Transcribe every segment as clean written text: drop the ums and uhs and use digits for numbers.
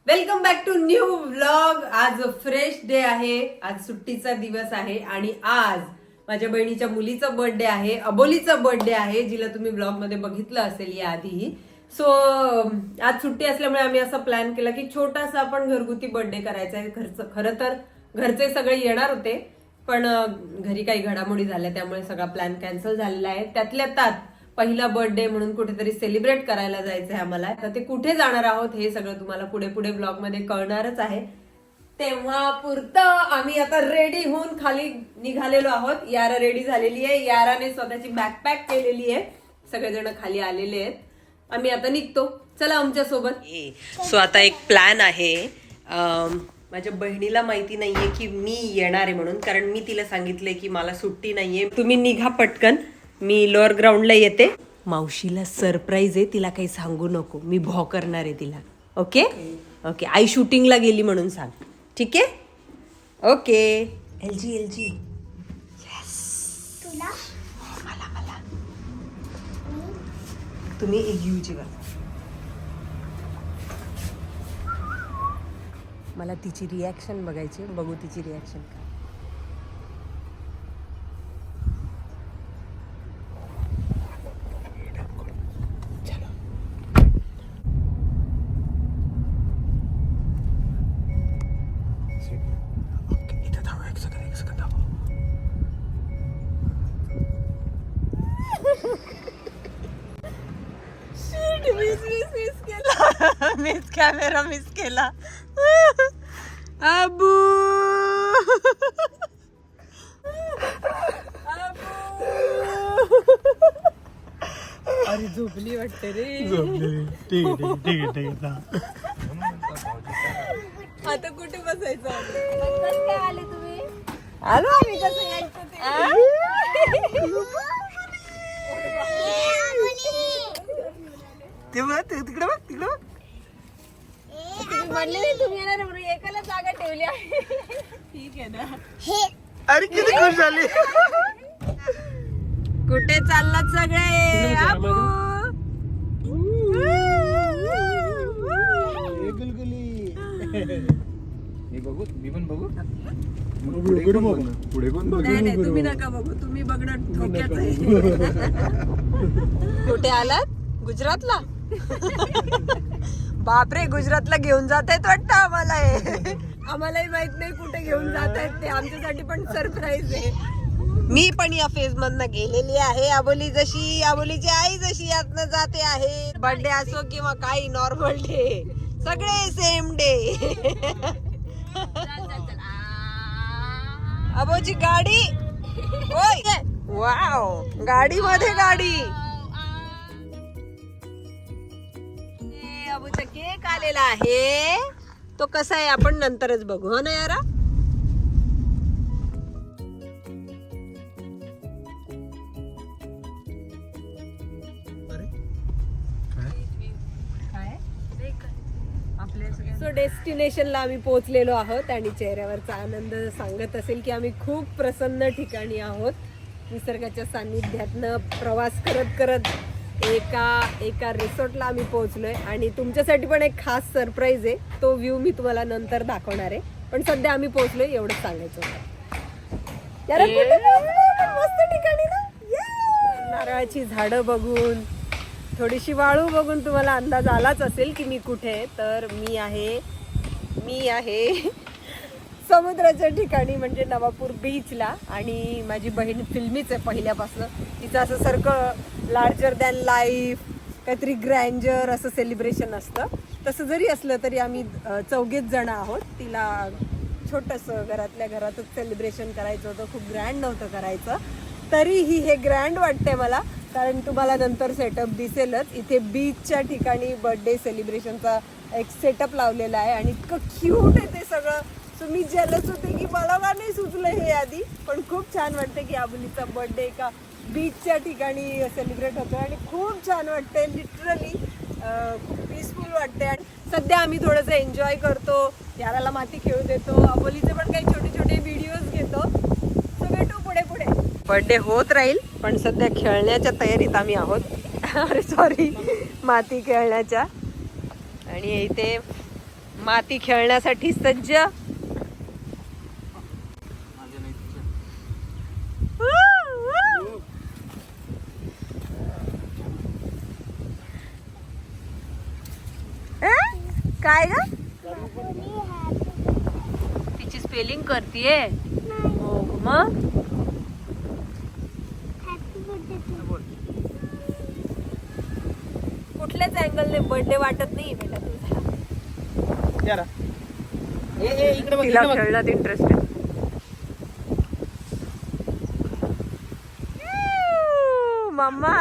Welcome back to new vlog. आज fresh day आहे, आज सुट्टीचा दिवस आहे आणि आज माझ्या बहिणीच्या मुलीचा बर्थडे आहे, अबोलीचा बर्थडे आहे, जिला तुम्ही व्लॉग मध्ये बघितलं असेल याआधी. सो आज सुट्टी असल्यामुळे आम्ही असा प्लॅन केला की छोटासा आपण घरगुती बर्थडे करायचा आहे. खरं तर घरचे सगळे येणार होते, पण घरी काही घडामोडी झाल्या त्यामुळे सगळा प्लॅन कॅन्सल झालेला आहे. त्यातल्या त्यात पहिला बर्थडे म्हणून कुठेतरी सेलिब्रेट करायला जायचं आहे आम्हाला. तर ते कुठे जाणार आहोत हे सगळं तुम्हाला पुढे पुढे ब्लॉग मध्ये कळणारच आहे. तेव्हा पुरतं आम्ही आता रेडी होऊन खाली निघालेलो आहोत. यारा रेडी झालेली आहे, याराने स्वतःची बॅकपॅक केलेली आहे, सगळेजण खाली आलेले आहेत. आम्ही आता निघतो, चला आमच्या सोबत. सो आता एक प्लॅन आहे. माझ्या बहिणीला माहिती नाहीये की मी येणार आहे म्हणून, कारण मी तिला सांगितलंय की मला सुट्टी नाहीये, तुम्ही निघा पटकन, मी लोअर ग्राउंडला येते. मावशीला सरप्राईज आहे, तिला काही सांगू नको, मी भॉ करणार आहे तिला. ओके ओके, आई शूटिंगला गेली म्हणून सांग, ठीक आहे? ओके. एलजी एलजी तुला मला मला तुम्ही एक घेऊची बघा. मला तिची रिॲक्शन बघायची, बघू तिची रिॲक्शन काय. मिस कॅमेरा मिस केला. अबू अरे झोपली वाटते रे. ठीक आहे. आता कुठे बसायचं? काय आले तुम्ही? आलो आम्ही. कसं यायचं ते बघ, तिकडे बघ, तिकडे बघ. तुम्ही म्हणले नाही तुम्ही येणार म्हणून एकाला जागा ठेवली आहे. ठीक आहे ना. अरे किती खुश झाली. कुठे चाललात सगळे? अबू मी पण बघू. पुढे कोण बघ. नाही नाही, तुम्ही नका बघू, तुम्ही बघणं धोक्याच आहे. कुठे आलात? गुजरातला? बापरे, गुजरातला घेऊन जात आहेत वाटतं आम्हाला. हे आम्हालाही माहित नाही कुठे घेऊन जात आहेत ते, आमच्यासाठी पण सरप्राईज आहे. मी पण या फेज मधनं गेलेली आहे. आबोली जशी, आबोलीची आई जशी यातनं जाते आहे. बर्थडे असो किंवा काही नॉर्मल डे, सगळे सेम डे. अबोची गाडी, वाव, गाडी मध्ये गाडी. अबूचा केक आलेला आहे, तो कसा आहे आपण नंतरच बघू, हो ना यारा? सो डेस्टिनेशनला आम्ही पोहोचलेलो आहोत आणि चेहऱ्यावरचा आनंद सांगत असेल की आम्ही खूप प्रसन्न ठिकाणी आहोत. निसर्गाच्या सान्निध्यातनं प्रवास करत करत एका रिसॉर्टला आम्ही पोहोचलोय आणि तुमच्यासाठी पण एक खास सरप्राईज आहे. तो व्ह्यू मी तुम्हाला नंतर दाखवणार आहे, पण सध्या आम्ही पोहोचलोय एवढंच सांगायचं होतं. यार कुठे पोहोचलोय आपण? मस्त ठिकाणी ना. नारळाची झाडं बघून, थोडीशी वाळू बघून तुम्हाला अंदाज आलाच असेल की मी कुठे आहे. तर मी आहे समुद्राच्या ठिकाणी, म्हणजे नवापूर बीचला. आणि माझी बहीण फिल्मीच आहे पहिल्यापासून. तिचं असं सारखं लार्जर दॅन लाईफ, काहीतरी ग्रँजर असं सेलिब्रेशन असतं. तसं जरी असलं तरी आम्ही 4 जण आहोत. तिला छोटंसं घरातल्या घरातच सेलिब्रेशन करायचं होतं, खूप ग्रँड नव्हतं करायचं. तरीही हे ग्रँड वाटतंय मला, कारण तुम्हाला नंतर सेटअप दिसेलच. इथे बीचच्या ठिकाणी बर्थडे सेलिब्रेशनचा एक सेटअप लावलेला आहे आणि इतकं क्यूट आहे ते सगळं. सो मी जेलस होते की मला का नाही सुचलं हे आधी, पण खूप छान वाटतं की आबोलीचा बर्थडे एका बीचच्या ठिकाणी सेलिब्रेट होतो आणि खूप छान वाटतंय. लिटरली खूप पीसफुल वाटते. आणि सध्या आम्ही थोडंसं एन्जॉय करतो, याराला माती खेळू देतो, आबोलीचे पण काही छोटे छोटे व्हिडिओज घेतो. सो भेटू पुढे पुढे. बर्थडे होत राहील, पण सध्या खेळण्याच्या तयारीत आम्ही आहोत. अरे सॉरी, माती खेळण्याच्या. आणि इथे माती खेळण्यासाठी सज्ज. काय ग तिची स्पेलिंग करतीये हो मग कुठल्याच अँगलने बर्थडे वाटत नाही बेटा तुझा. तिला खेळण्यात इंटरेस्ट आहे. मम्मा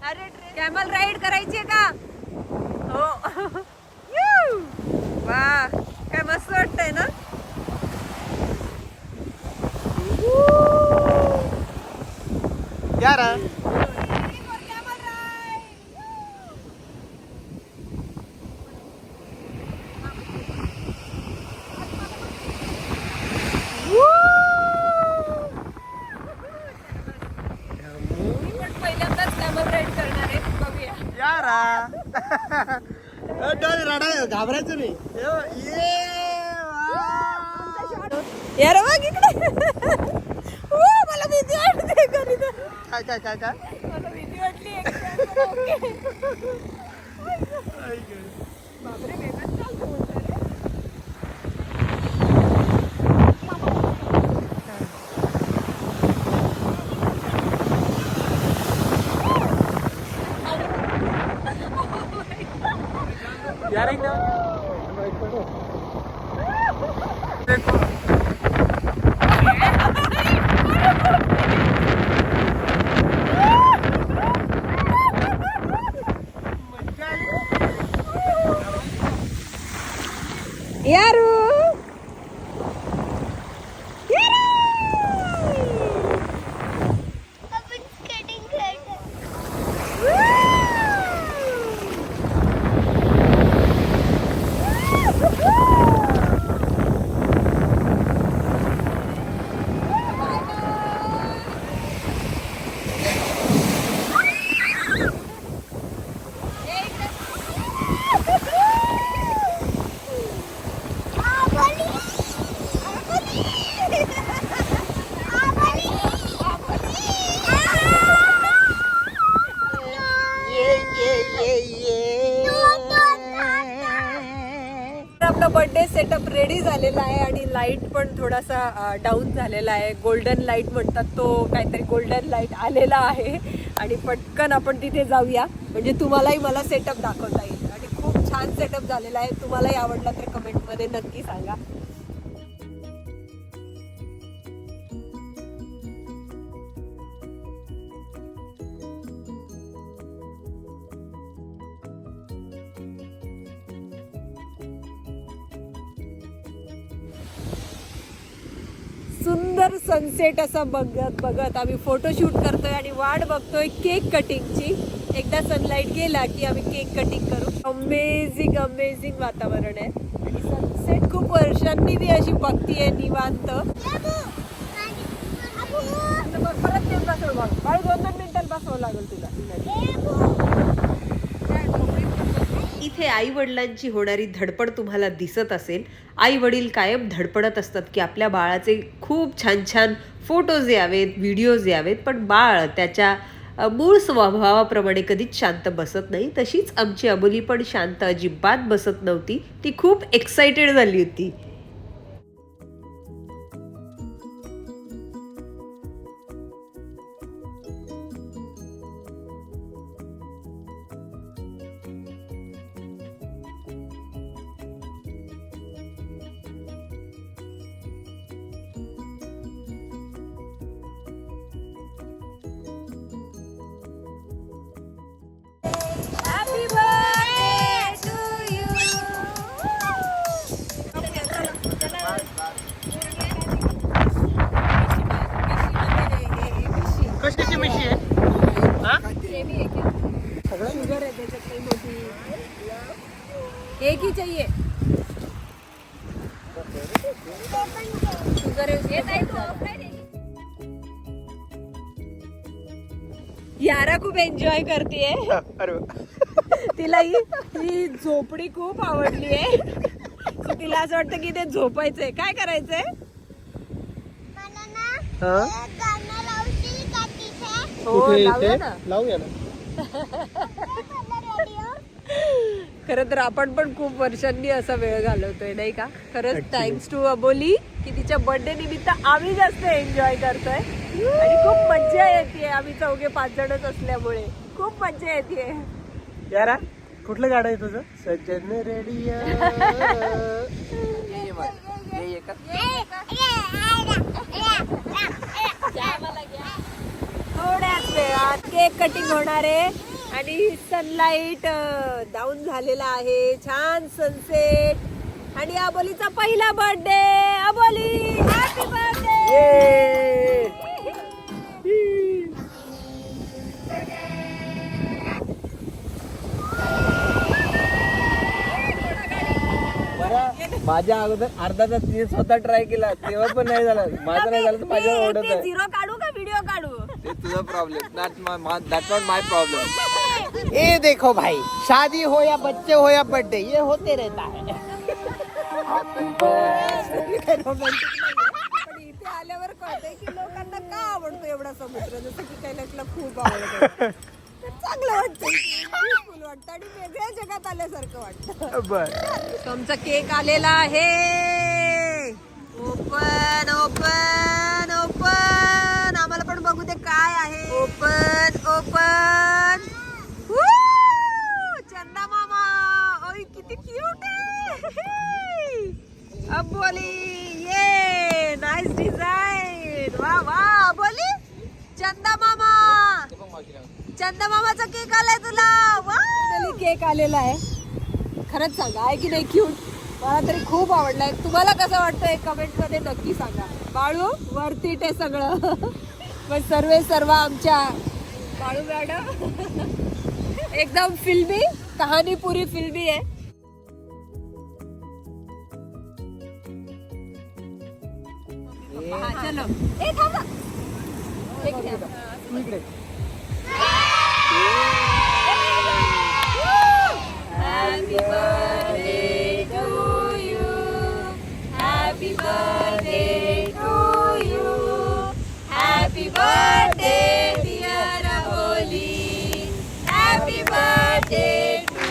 अरे कॅमल राईड करायची आहे का हो. वा काय मस्त वाटतंय ना. यारा पहिल्यांदाच कॅमल राईड करणार आहे. बघूया यारा घाबरायचं नाही. यार बघ इकडे. मला भीती वाटते घरी तर. काय काय काय काय मला भीती वाटली. बापरे वेगळंच चालतं बोलतो रे. यार यारू आपला बर्थडे सेटअप रेडी झालेला आहे आणि लाईट पण थोडासा डाऊन झालेला आहे. गोल्डन लाईट म्हणतात तो काहीतरी गोल्डन लाईट आलेला आहे आणि पटकन आपण तिथे जाऊया म्हणजे तुम्हालाही मला सेटअप दाखवता येईल. आणि खूप छान सेटअप झालेला आहे. तुम्हालाही आवडला तर कमेंटमध्ये नक्की सांगा. सुंदर सनसेट असा बघत बघत आम्ही फोटोशूट करतोय आणि वाट बघतोय केक कटिंगची. एकदा सनलाईट गेला की आम्ही केक कटिंग करू. अमेझिंग अमेझिंग वातावरण आहे आणि सनसेट खूप वर्षांनी मी अशी बघतीये निवांत. परत नेम बसव बघ बाळ 2-2 मिनिटात बसवावं लागेल तुला. इथे आई वडिलांची होणारी धडपड तुम्हाला दिसत असेल. आई वडील कायम धडपडत असतात की आपल्या बाळाचे खूप छान छान फोटोज यावेत, व्हिडिओज यावेत, पण बाळ त्याच्या मूळ स्वभावाप्रमाणे कधीच शांत बसत नाही. तशीच आमची अबोली पण शांत अजिबात बसत नव्हती. ती खूप एक्साइटेड झाली होती. Happy birthday to you. कशाची मिशी आहे हा? शुगर है त्याच्यात काही मोठी. एक ही चाहिए. शुगर है. यारा खूप एन्जॉय करतीये. अरे तिला ही झोपडी खूप आवडली आहे. So तिला असं वाटतं की ते झोपायचंय. काय करायचंय? हा? हो कुठे लावूया इथे? ना. लावूया ना. खरं तर आपण पण खूप वर्षांनी असा वेळ घालवतोय नाही का. खरंच थँक्स टू अबोली की तिच्या बर्थडे निमित्त आम्ही जास्त एन्जॉय करतोय आणि खूप मज्जा येते. आम्ही 4-5 जणच असल्यामुळे खूप मज्जा येते. यारा कुठलं गाणं आहे तुझं? सज्जन रेडिया. थोड्याच वेळात केक कटिंग होणार आहे आणि सनलाइट डाऊन झालेला आहे. छान सनसेट आणि अबोलीचा पहिला बर्थडे. अबोली हॅपी बर्थडे. माझ्या अगोदर अर्धा तास तिने स्वतः ट्राय केला तेव्हा पण नाही झालं. माझं नाही झालं तर माझ्या ओढत आहे. झिरो काढू का व्हिडिओ काढू? तुझा problem that's not my problem. ये देखो भाई, शादी हो या बच्चे हो या बर्थडे, ये होते रहता है. पण इथे आल्यावर कळतंय की लोकांना का आवडतो एवढा समुद्र. जसं की कैलासला खूप आवडतं. तर चांगलं वाटतं, peaceful वाटतं आणि वेगळ्या जगात आल्यासारखं वाटतं. बर आमचा केक आलेला आहे. Open open open. आम्हाला पण बघू दे काय आहे. Open open. चंदा मामा, ओय किती क्यूट आहे. अबोली, ये नाइस डिझाइन. वा वा अबोली. चंदा मामा, चंदा मामाचा केक आलाय तुला. वा केक आलेला आहे. खरंच सांगा आहे की नाही क्यूट. मला तरी खूप आवडलाय. तुम्हाला कसं वाटतंय कमेंट मध्ये नक्की सांगा. बाळू वरती ते सगळं पण सर्व आमच्या बाळू मॅडम एकदम फिल्मी. कहाणी पुरी फिल्मी आहे. चलो ए थांबा. एक घ्या. Happy birthday to you. Happy birthday to you. Happy birthday dear Aboli. Happy birthday to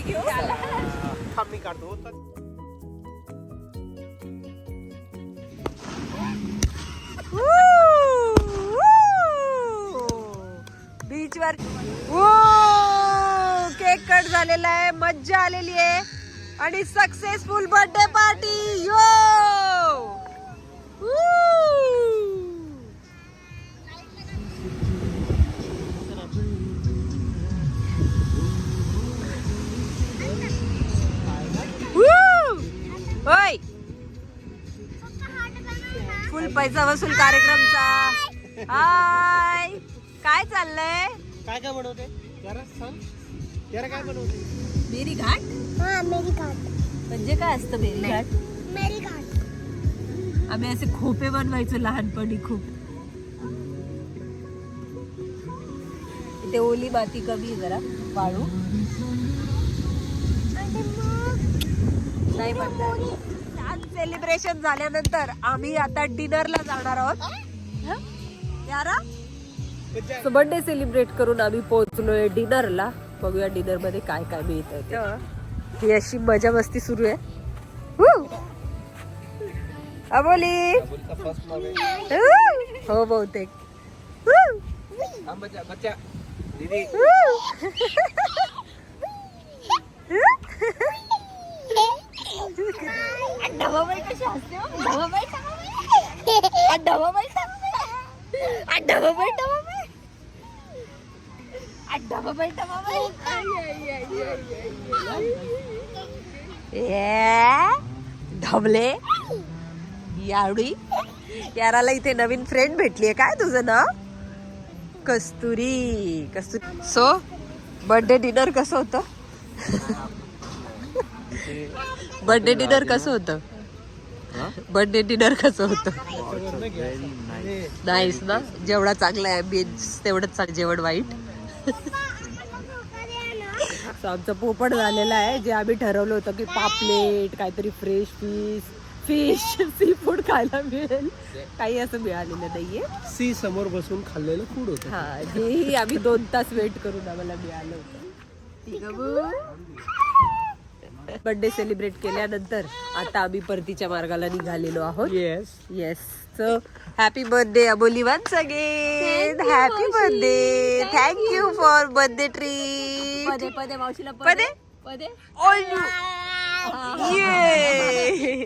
you. थांब मी काढतो. बीचवर केक कट झालेला आहे. मज्जा आलेली आहे आणि सक्सेसफुल बर्थडे पार्टी. यो होय. फुल पैसा वसूल कार्यक्रमचा. हाय काय चाललंय? काय काय बनवते यारा सांग. यारा काय बनवते? मेरी घाट. हाँ मेरी घाट. म्हणजे काय असतं मेरी घाट? मेरी घाट. आम्ही असे खोपे बनवायचो लहानपणी खूप. इथे ओली माती कमी आहे जरा. वाळू नाही म्हणतात. छान सेलिब्रेशन झाल्यानंतर आम्ही आता डिनरला जाणार आहोत. यारा बर्थडे सेलिब्रेट करून आम्ही पोहोचलोय डिनरला. बघूया डिनर मध्ये काय काय मिळतंय. ही अशी मजा मस्ती सुरू आहे. अबोली हो बहुतेक. बच्चा दीदी ढवाबाई कशी असते. ढवाबाई ढवाबाई ढवाबाई ढवाबाई ढबले यावडी. याराला इथे नवीन फ्रेंड भेटलीये. काय तुझं नाव? कस्तुरी. सो बर्थडे डिनर कसं होतं? बर्थडे डिनर कसं होतं? बर्थडे डिनर कसं होतं? नाईस ना, जेवढा चांगला आहे बीन्स तेवढंच चांगलं जेवण वाईट. So, आमचं पोपट झालेलं आहे, जे आम्ही ठरवलं होतं की पापलेट काहीतरी फ्रेश फिश सी फूड खायला मिळेल, काही असं मिळालेलं नाहीये. सी समोर बसून खाल्लेलं फूड होतं. हा, जेही आम्ही 2 तास वेट करून आम्हाला मिळालं होतं. बर्थडे सेलिब्रेट केल्यानंतर आता आम्ही परतीच्या मार्गाला निघालेलो आहोत. Yes, so happy birthday Aboli once again. Happy birthday, thank you for birthday treat. पदे मावशीला पदे ऑल यू. ये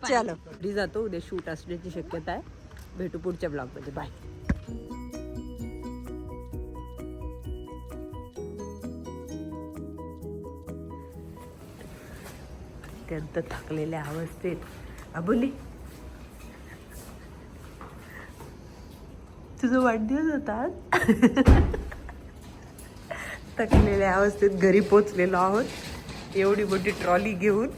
चलो घरी जातो, उद्या शूट असण्याची शक्यता आहे. भेटू पुढच्या ब्लॉग मध्ये. बाय. अत्यंत थकलेल्या अवस्थेत अबोली, तुझा वाढदिवस होता. थकलेल्या अवस्थेत घरी पोचलेलो आहोत, एवढी मोठी ट्रॉली घेऊन.